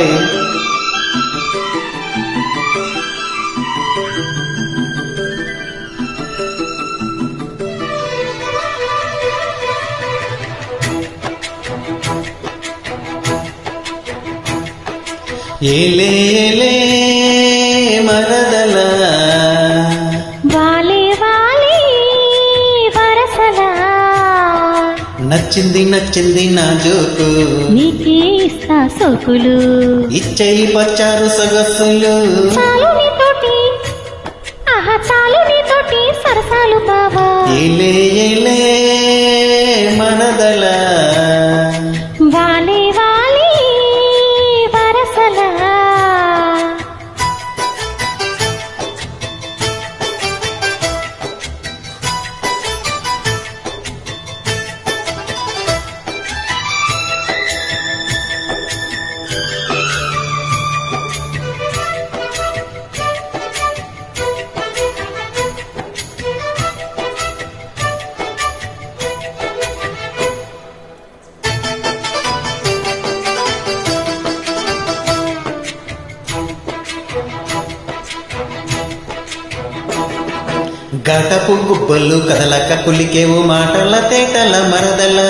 వాలే ఏలే ఏలే మరదల వాలే వాలే వరసలా నచ్చింది నచ్చింది నా జోకు నీకే ఇస్తా సోకులు ఇచ్చేయి పచ్చారు సొగసులు చాలు నీతోటి ఆహా చాలు నీతోటి సరసాలు బావా ఏలే ఏలే మరదల వాలే వాలే వరసలా గటపు గుబ్బలు కదలక కులికేవు మాటల తేటల మరదల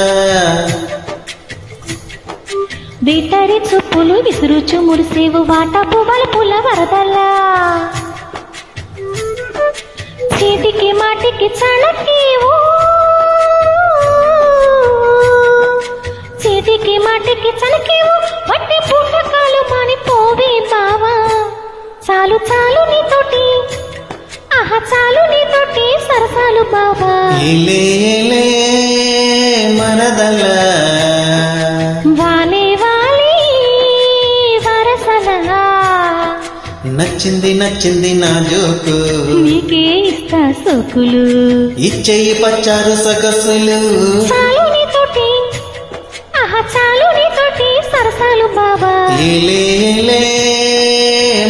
వీటరి చుప్పులు విసురుచు మురిసేవు వాటపు వలుపుల వరదల్లా చేతికి మాటికి చణకేవు చేతికి మాటికి చణకేవు వట్టి పుట్టకాలు మానిపోవే బావా చాలు చాలు నీతోటి ఆహా చాలు నీతోటి సరసాలు బావా ఏలే ఏలే మరదల వాలే వాలే వరసలా నచ్చింది నచ్చింది నా జోకు నీకే ఇస్తా సోకులు ఇచ్చేయి పచ్చారు సొగసులు చాలు నీతోటి ఆహా చాలు నీతోటి సరసాలు బావా ఏలే ఏలే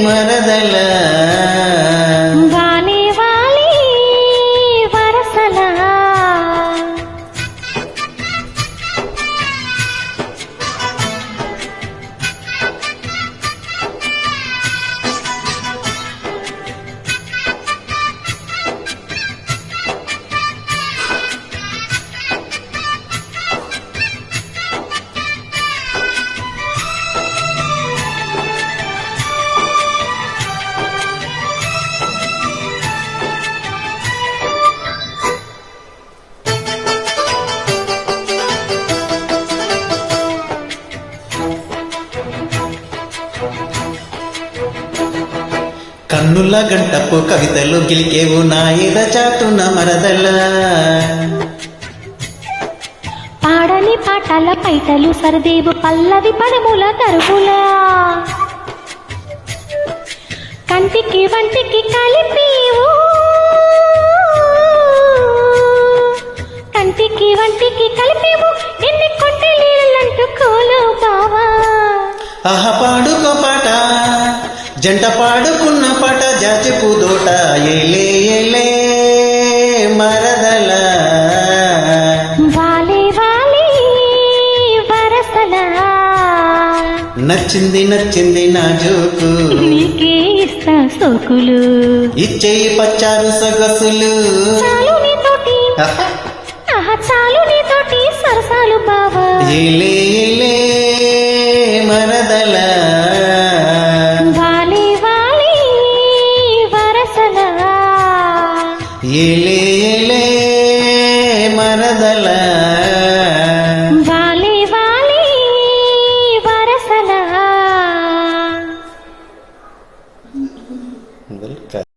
మరదల వాలే వాలే వరసలా కన్నుల గంటపు కవితలు గిలికేవు నా ఎద చాటున మరదల పాడని పాటల పైటలు సరదేవు పల్లవి పదముల తరుపులా కంటికి వంటికి కలిపేవు కంటికి వంటికి కలిపేవు ఎన్ని కొట్టి నీళ్ళంటూ కోలు బావా ఆహ పాడుకో పాట జంట పాడుకున్న పాట జాచెపు దోట ఏలే ఏలే మరదల వాలే వాలే వరసలా నచ్చింది నచ్చింది నా జోకు నీకే ఇస్తా సోకులు ఇచ్చేయి పచ్చారు సొగసులు చాలు నీతోటి ఆహా చాలు నీతోటి సరసాలు బావా ఏలే ఏలే మరదల వాలే వాలే వరసలా ఏలే ఏలే మరదల